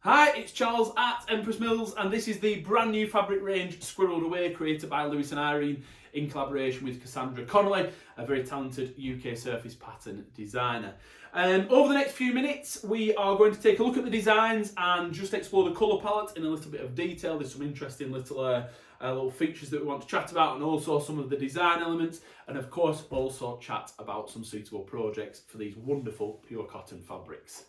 Hi, it's Charles at Empress Mills, and this is the brand new fabric range Squirrelled Away, created by Lewis and Irene in collaboration with Cassandra Connolly, a very talented UK surface pattern designer. Over the next few minutes, we are going to take a look at the designs and just explore the colour palette in a little bit of detail. There's some interesting little features that we want to chat about, and also some of the design elements, and of course also chat about some suitable projects for these wonderful pure cotton fabrics.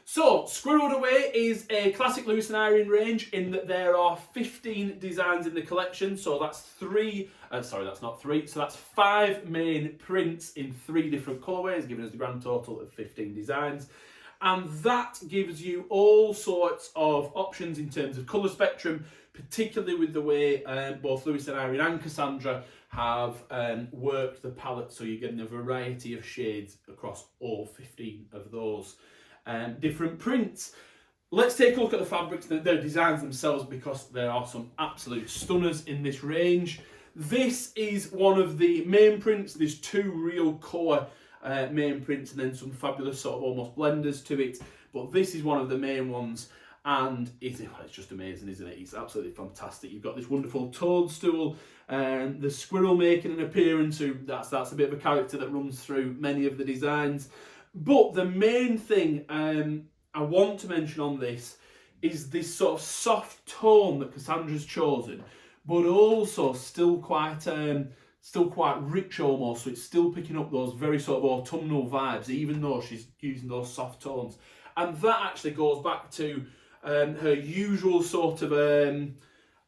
So, Squirrelled Away is a classic Lewis and Irene range in that there are 15 designs in the collection. So that's that's 5 main prints in 3 different colourways, giving us the grand total of 15 designs. And that gives you all sorts of options in terms of colour spectrum, particularly with the way both Lewis and Irene and Cassandra have worked the palette, so you're getting a variety of shades across all 15 of those different prints. Let's take a look at the fabrics, the designs themselves, because there are some absolute stunners in this range. This is one of the main prints. There's 2 real core main prints and then some fabulous sort of almost blenders to it, but this is one of the main ones, and it's just amazing, isn't it? It's absolutely fantastic. You've got this wonderful toadstool, the squirrel making an appearance. That's a bit of a character that runs through many of the designs. But the main thing I want to mention on this is this sort of soft tone that Cassandra's chosen, but also still quite rich almost. So it's still picking up those very sort of autumnal vibes, even though she's using those soft tones. And that actually goes back to her usual sort of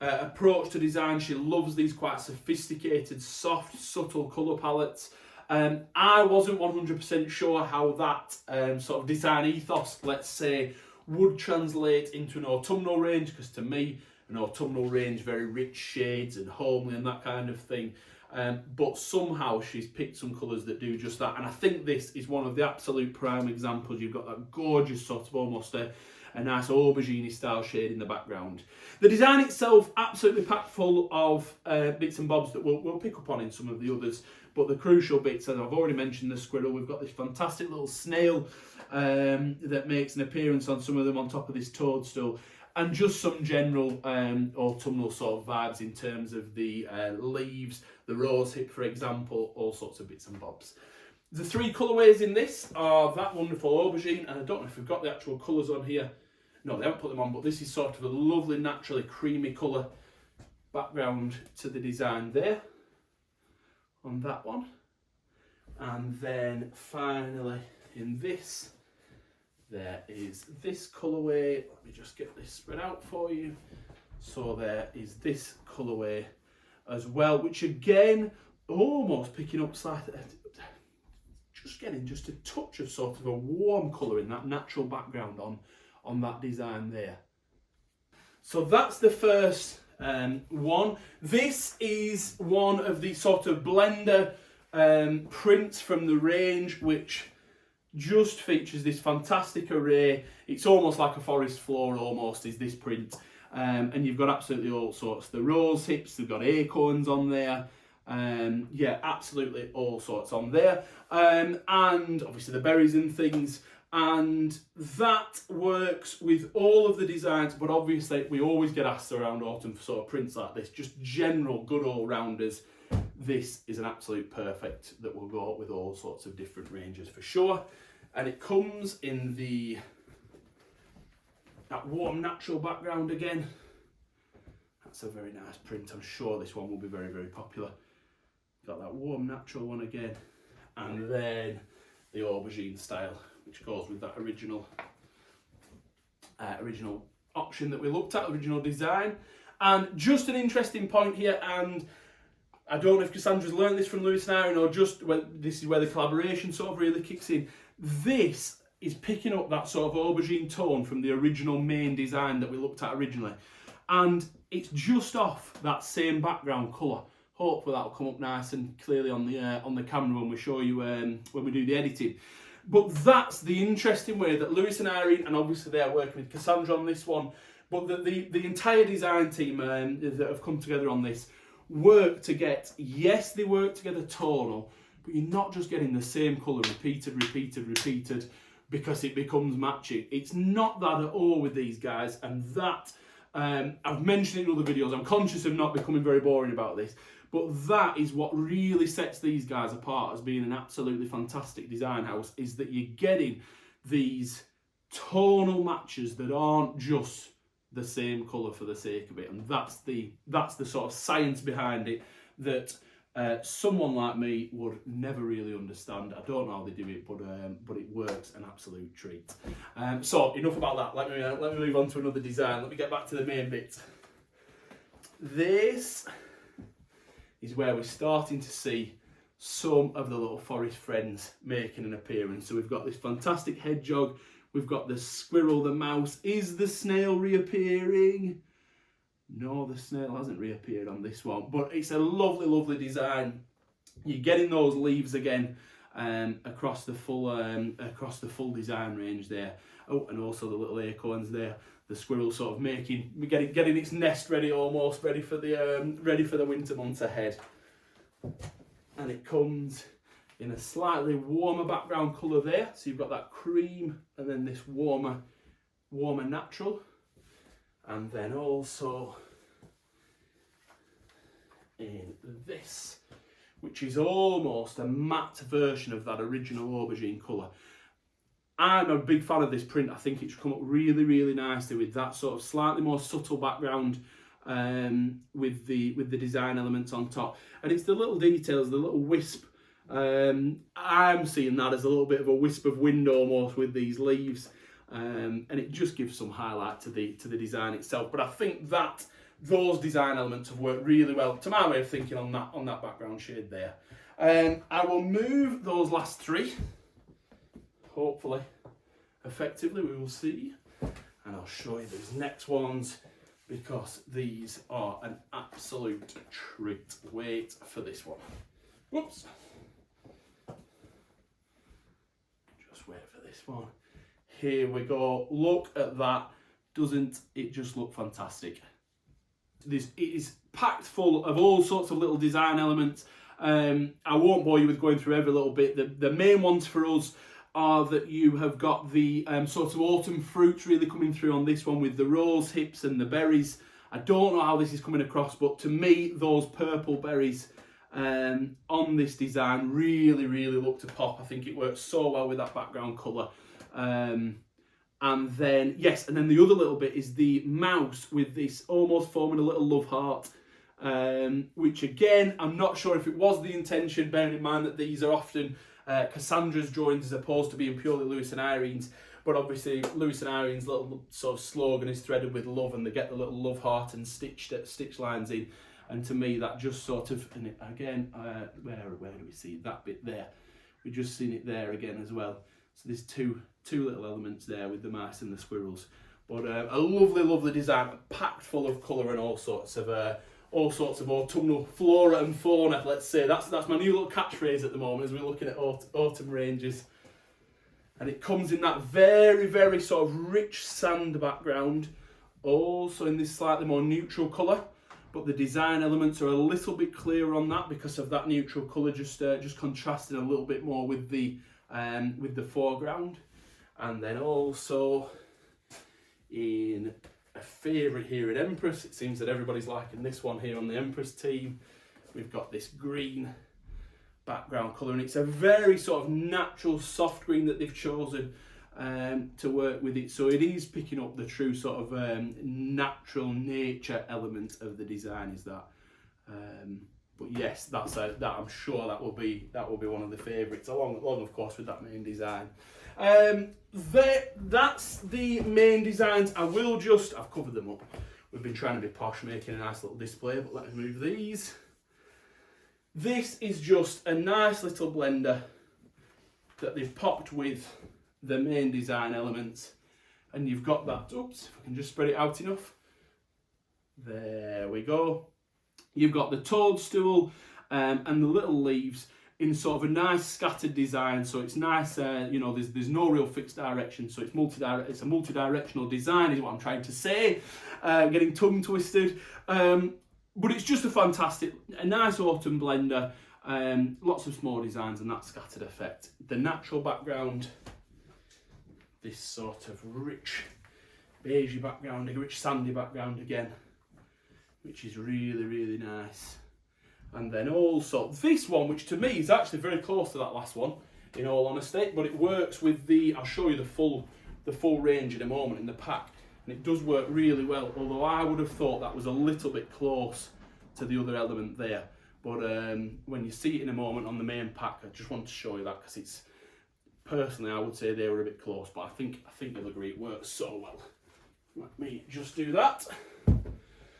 approach to design. She loves these quite sophisticated, soft, subtle colour palettes. I wasn't 100% sure how that sort of design ethos, let's say, would translate into an autumnal range, because to me, an autumnal range, very rich shades and homely and that kind of thing. But somehow she's picked some colours that do just that. And I think this is one of the absolute prime examples. You've got that gorgeous sort of almost a nice aubergine style shade in the background. The design itself, absolutely packed full of bits and bobs that we'll pick up on in some of the others. But the crucial bits, as I've already mentioned, the squirrel, we've got this fantastic little snail that makes an appearance on some of them on top of this toadstool, and just some general autumnal sort of vibes in terms of the leaves, the rose hip, for example, all sorts of bits and bobs. The 3 colourways in this are that wonderful aubergine, and I don't know if we've got the actual colours on here. No, they haven't put them on, but this is sort of a lovely, naturally creamy colour background to the design there on that one. And then finally in this, there is this colourway. Let me just get this spread out for you. So there is this colourway as well, which again, almost picking up slightly, just getting just a touch of sort of a warm colour in that natural background on that design there. So that's the first one. This is one of the sort of blender prints from the range, which just features this fantastic array. It's almost like a forest floor, almost, is this print. And you've got absolutely all sorts. The rose hips, they've got acorns on there. Yeah, absolutely all sorts on there. And obviously the berries and things. And that works with all of the designs, but obviously we always get asked around autumn for sort of prints like this, just general good all-rounders. This is an absolute perfect that will go with all sorts of different ranges for sure. And it comes in that warm natural background again. That's a very nice print. I'm sure this one will be very, very popular. Got that warm natural one again, and then the aubergine style, which goes with that original option that we looked at, original design. And just an interesting point here, and I don't know if Cassandra's learned this from Lewis and Irene, or just this is where the collaboration sort of really kicks in. This is picking up that sort of aubergine tone from the original main design that we looked at originally, and it's just off that same background colour. Hopefully that'll come up nice and clearly on the camera when we show you when we do the editing. But that's the interesting way that Lewis and Irene, and obviously they are working with Cassandra on this one, but the entire design team that have come together on this work to get, yes, they work together tonal, but you're not just getting the same colour repeated, because it becomes matching. It's not that at all with these guys, and that, I've mentioned it in other videos, I'm conscious of not becoming very boring about this, but that is what really sets these guys apart as being an absolutely fantastic design house, is that you're getting these tonal matches that aren't just the same colour for the sake of it, and that's the sort of science behind it that someone like me would never really understand. I don't know how they do it, but it works an absolute treat. So enough about that. Let me move on to another design. Let me get back to the main bit. This is where we're starting to see some of the little forest friends making an appearance. So we've got this fantastic hedgehog, we've got the squirrel, the mouse. Is the snail reappearing? No, the snail hasn't reappeared on this one, but it's a lovely, lovely design. You're getting those leaves again across the full design range there. Oh, and also the little acorns there. The squirrel sort of getting its nest ready, almost ready for the winter months ahead. And it comes in a slightly warmer background colour there. So you've got that cream and then this warmer natural. And then also in this, which is almost a matte version of that original aubergine colour. I'm a big fan of this print. I think it's come up really, really nicely with that sort of slightly more subtle background with the design elements on top. And it's the little details, the little wisp. I'm seeing that as a little bit of a wisp of wind almost with these leaves. And it just gives some highlight to the design itself. But I think that those design elements have worked really well, to my way of thinking, on that background shade there. I will move those last three, hopefully effectively, we will see. And I'll show you these next ones, because these are an absolute treat. Wait for this one. Whoops. Just wait for this one. Here we go. Look at that. Doesn't it just look fantastic? It is packed full of all sorts of little design elements. I won't bore you with going through every little bit. The main ones for us are that you have got the sort of autumn fruits really coming through on this one with the rose hips and the berries. I don't know how this is coming across, but to me, those purple berries on this design really, really look to pop. I think it works so well with that background colour. And then, yes, and then the other little bit is the mouse with this almost forming a little love heart, which again, I'm not sure if it was the intention, bearing in mind that these are often Cassandra's drawings as opposed to being purely Lewis and Irene's. But obviously, Lewis and Irene's little sort of slogan is threaded with love, and they get the little love heart and stitch lines in. And to me, that just sort of, and it, again, where do we see that bit there? We've just seen it there again as well. So there's two little elements there with the mice and the squirrels. But a lovely, lovely design, packed full of colour and all sorts of autumnal flora and fauna. Let's say that's my new little catchphrase at the moment as we're looking at autumn ranges. And it comes in that very, very sort of rich sand background, also in this slightly more neutral colour. But the design elements are a little bit clearer on that because of that neutral colour, just contrasting a little bit more with the foreground. And then also in a favourite here at Empress, it seems that everybody's liking this one here on the Empress team. We've got this green background colour, and it's a very sort of natural soft green that they've chosen to work with it. So it is picking up the true sort of natural nature element of the design, is that. But yes, that I'm sure that will be one of the favourites, along of course with that main design. That's the main designs. I've covered them up. We've been trying to be posh, making a nice little display, but let me move these. This is just a nice little blender that they've popped with the main design elements, and you've got that. Oops, if I can just spread it out enough. There we go. You've got the toadstool and the little leaves in sort of a nice scattered design. So it's nice, there's no real fixed direction. So it's a multi-directional design is what I'm trying to say. Getting tongue twisted. But it's just a nice autumn blender. Lots of small designs and that scattered effect. The natural background this sort of rich beigey background, a rich sandy background again, which is really, really nice. And then also this one, which to me is actually very close to that last one, in all honesty, but it works with the, I'll show you the full range in a moment in the pack, and it does work really well, although I would have thought that was a little bit close to the other element there. But when you see it in a moment on the main pack, I just want to show you that, because it's, personally I would say they were a bit close, but I think you'll agree it works so well. Let me just do that.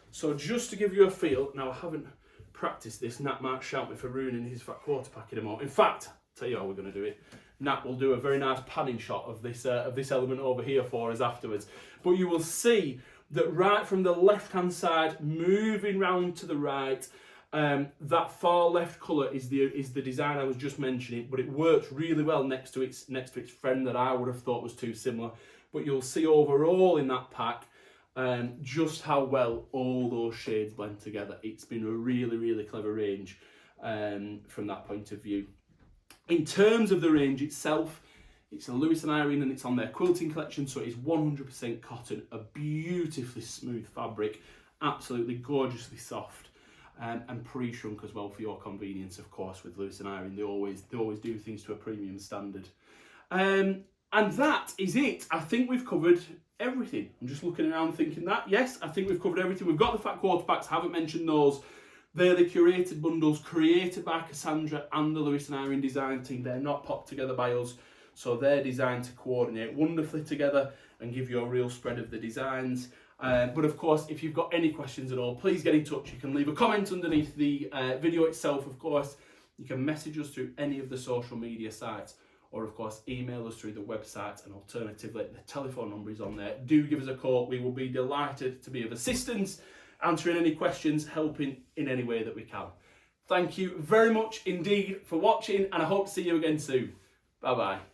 So just to give you a feel, now I haven't practiced this, Nat might shout me for ruining his fat quarter pack in a moment. In fact, I'll tell you how we're going to do it. Nat will do a very nice panning shot of this element over here for us afterwards. But you will see that right from the left-hand side, moving round to the right, that far left colour is the design I was just mentioning, but it works really well next to its friend that I would have thought was too similar. But you'll see overall in that pack just how well all those shades blend together. It's been a really, really clever range from that point of view. In terms of the range itself, it's a Lewis Irene and it's on their quilting collection, so it is 100% cotton, a beautifully smooth fabric, absolutely gorgeously soft, and pre-shrunk as well for your convenience, of course. With Lewis Irene, they always do things to a premium standard. And that is it. I think we've covered everything. I'm just looking around thinking that, yes, I think we've covered everything. We've got the fat quarter packs, haven't mentioned those. They're the curated bundles created by Cassandra and the Lewis Irene design team. They're not popped together by us, so they're designed to coordinate wonderfully together and give you a real spread of the designs. But of course, if you've got any questions at all, please get in touch. You can leave a comment underneath the video itself, of course. You can message us through any of the social media sites, or of course email us through the website, and alternatively the telephone number is on there. Do give us a call. We will be delighted to be of assistance, answering any questions, helping in any way that we can. Thank you very much indeed for watching, and I hope to see you again soon. Bye bye.